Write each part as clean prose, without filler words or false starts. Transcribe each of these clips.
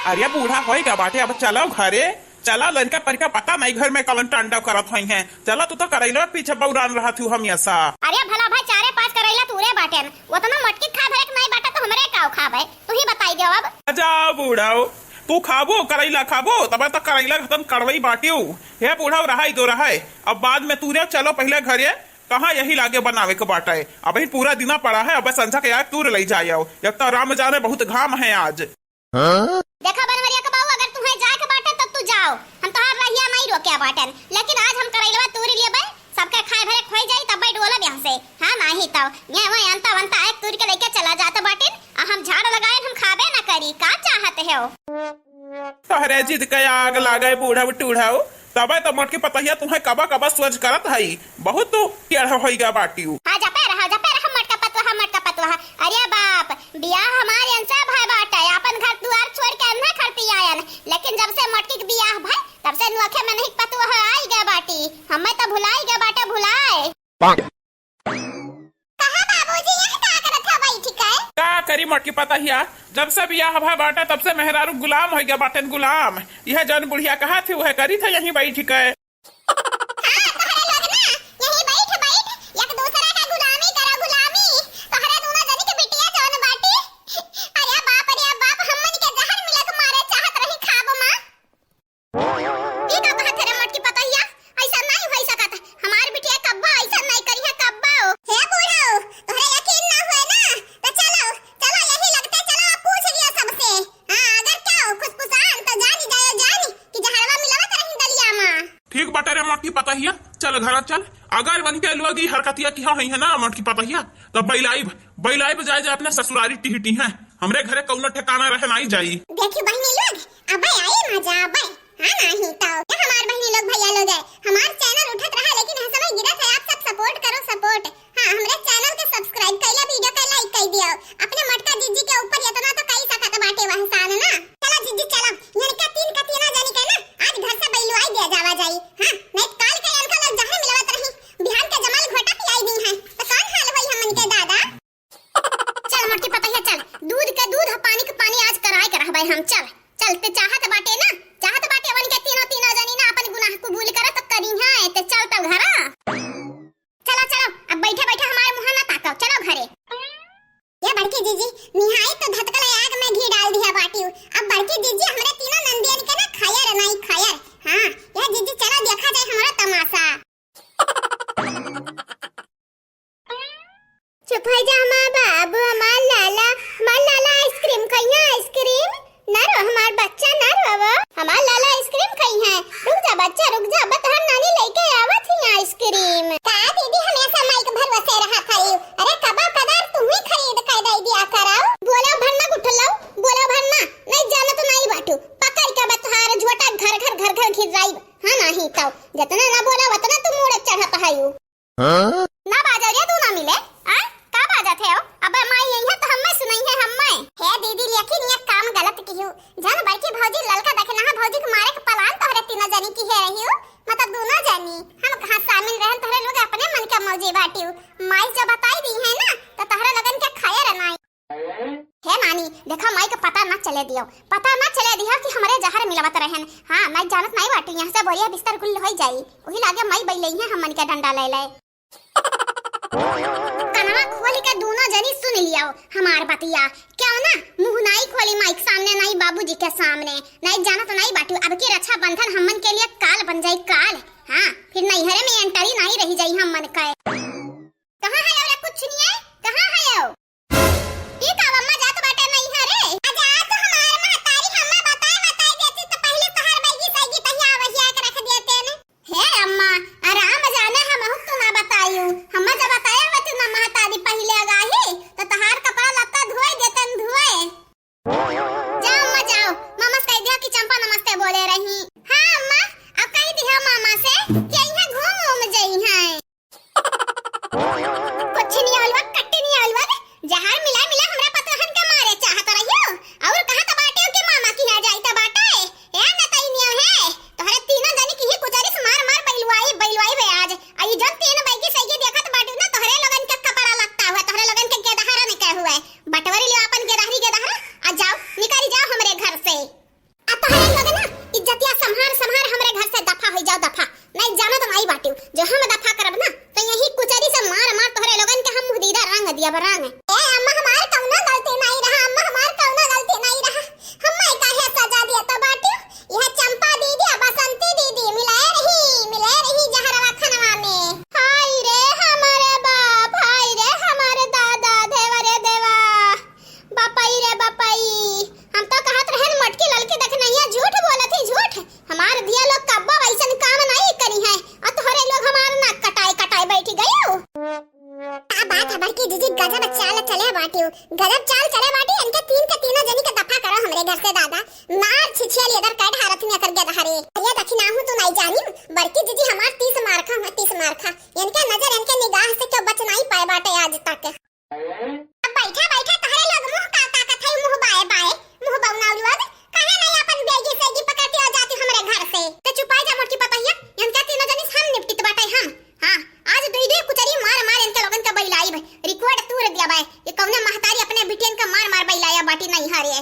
अरे बूढ़ा होएगा बाटे, अब चलो घरे। चला लड़का परिका पता नहीं घर में कलन टांडव करत हुई है। चला तू तो करैला पीछे बौरान रहा थू हम ऐसा। अरे भला भाई चारे पांच करैला तूरे बाटे वो तो ना मटकी खा भरे नहीं बाटा तो हमरे काव खाबे तू ही बताई दे अब। जा बूढ़ाओ तू खाबो करैला खाबो तब तक करैला खत्म करवई बाटियो। हे बूढ़ाओ रहा ही दो रहा है, अब बाद में तू चलो पहले घरे। कहाँ यही लागे बनावे के बाटा है, अब ही पूरा दिना पड़ा है। अब संझा के यार तूर ले जाओ, जब तक राम जाने बहुत घाम है आज। देखा बनवरिया के बाबू अगर तुम्हें जाए के बाटे तब तू जाओ, हम तोहार रहिया नहीं रोके बाटन। लेकिन आज हम करैलवा तूरी लिए बे सबके खाए भरे खोई जाई तब बैठ डोला यहां से। हां नहीं तो ये वो अंता वंता एक तूर के लेके चला जाता बाटिन आ हम झाड़ लगाए हम खाबे ना करी। का चाहते हो तोहरे जिद के आग लागे बूढ़ा टूढ़ाओ तबे तो मोट के पतहिया तुम्हें कबा कबा सोच करत है। बहुत तो टेढ़ा होइगा बाटियो। हां जा पे रहा हम मटका पतवा। अरे बाप बियाह हमारे अंसा भाई बाटा अपन घर द्वार छोड़ के अन्ना खड़ती आयन। लेकिन जब से मटकी के बियाह भाई तब से नुखे में नहीं पतवा आई गया बाटी। हमें तो भुलाई गया बाटा भुलाए। कहां बाबूजी यहां का करत है भाई ठीक है। का करी मोटकी पतहिया, जब से बियाह भा बाटा तब से मेहरारू गुलाम हो गया बाटन गुलाम। यह जन बुढ़िया कहा थी वह करी था यहीं बैठ के। पतहिया चल घर चल। अगर बन के लोग हरकतिया किया है ना मोटकी पतहिया तो बैलाई जाए जाए अपने ससुरारी टिहटी है। हमरे घरे कौनो ठिकाना रहे नहीं जाई। देखी बहनी लोग अबे आए मजा अबे। हां नहीं तो हमार बहनी लोग भैया लोग है हमार चैनल उठत रहा लेकिन हर समय गिरत है। आप सब सपोर्ट करो सपोर्ट। हां हमरे चैनल के सब्सक्राइब कइला वीडियो के लाइक कर दियो। अपने मटका जीजी के ऊपर इतना तो कई सकत बाटे वहसान ना। चला जीजी चला लड़का तीन कतिया ना जानी के ना आज घर से बैलवाई दे जावा जाई। हां नहीं काल के अलका लग जहां मिलवत रही बिहान के जमाल घोटा पियाई दी है तो कौन हाल भई हमन के दादा। चल मटकी पतहिया चल दूध का दूध पानी का पानी आज कराए कर भाई हम चल ते चाहत बाटे ना चाहत बाटे वन के तीनों जनी ना अपन गुनाह को भूल कर तो करी है ते चल तब घर। चलो अब बैठे हमारे मुंह ना ताको चलो घरे। ये बड़की जीजी निहाई तो धतकल आग में घी डाल दिया बाटी। अब बड़की जीजी हमरे तीनों नंदियन के ना खायर नहीं खायर। हां ये जीजी चलो देखा जाए हमारा तमाशा। चुप हो जा मां बाबू हमार लाला आइसक्रीम खाई है। आइसक्रीम ना रो हमार बच्चा ना रो हमार लाला आइसक्रीम खाई है। रुक जा बच्चा रुक जा बतहर नानी लेके आवत ही आइसक्रीम। का दीदी हमेशा माइक भर वसे रहा खाई। अरे कबा कदार तुम ही खरीद के दे दिया कराओ। बोलो भरना गुठलाओ बोलो भरना नहीं जाना तो नहीं बाटू पकड़ के बतहर झोटा घर खिजाई। हां नहीं तो जितना ना बोला उतना तुम मुड़े चढ़त हायू। हां ना बाजा रे तू ना मिले आ का बाजा थे अब माई यही है तो हम्मे सुनई है हम्मे। हे दीदी लेकिन ये काम गलत कियो जन बड़की भौजी ललका देखना है भौजी के मारे के पलान तोहरे तीनों जनी की है रही हो मतलब दोनों जनी हम कहां शामिल रहन तोहरे लोग अपने मन का मौजी बाटियो। माई जब बताई दी है ना तो तोहरे लगन के खाया रहना है नानी। देखा माई का पता ना चले दियो कि हमारे जहर मिलवत रहन। हां मैं जानत नहीं बाटी यहां से बोरिया बिस्तर गुल हो जाई वही लागे माई बैलई है हमन के डंडा ले कनवा खोली के दोनों जनी सुन लियो हमार बतिया। क्यों ना मुंह नहीं खोली माइक सामने नहीं बाबूजी के सामने नहीं जाना तो नहीं बाटू। अब की रक्षा बंधन हमन के लिए काल बन जाई काल। हां फिर नहीं हरे में एंटरी नहीं रही जाई हमन के। कहां है और कुछ नहीं है कहां है ये का अम्मा जात बाटे नहीं हरे आजा तो हमार महतारी हम्मा बताई देती तो पहले तोहर बैगी सगी तहिया वहिया के रख देते ने। हे अम्मा आराम जाने हम तो ना बताइयो हम्मा जब बताया मैं तू ना महतारी पहले आगाही तो तहार कपड़ा लत्ता धोए देतन धोए। जाओ अम्मा जाओ मामा कह दिया कि चंपा नमस्ते बोले रही। हां अम्मा अब कह दिया मामा से कि यहां घूम जाई है। कुछ नहीं अलवा कट्टी नहीं अलवा इधर से दादा मार छिछिया इधर काट हारत में कर गया हरे ये दक्षिणा हूं तो नहीं जानी बड़की जीजी हमार 30 मारखा इनके नजर इनके निगाह से क्यों बच नहीं पाए बाटे आज तक। अब बैठा बैठा तहरे लोग मुंह का कथई मुंह बाए बाए मुंह बौनाउली वाद काहे नहीं अपन बेगी सेगी पकड़ती आ जाती हमरे घर से तो छुपाई जा मोटी पतैया इनके तीनों जनी हम निपटित बाटे हम। हां आज दुई कुचरी मार मार इनके लोगन का बैलाई भाई रिकॉर्ड तूर दिया भाई ये कौने महतारी अपने बिटियन का मार मार बैलाया बाटी नहीं हारे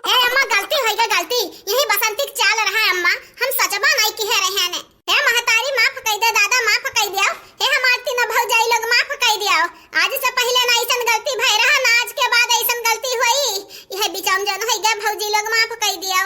है अम्मा गलती होइगा गलती यही बसंती चाल रहा है अम्मा हम सचबा नहीं की है रहे ने हे महतारी माफ कई दे दादा माफ कई दियो हे हमार तीन भौजाई लोग माफ कई दियो आज से पहले ना ऐसन गलती भई रहा ना आज के बाद ऐसन गलती होई यह बिचाम जन होइगा भौजी लोग माफ कई दियो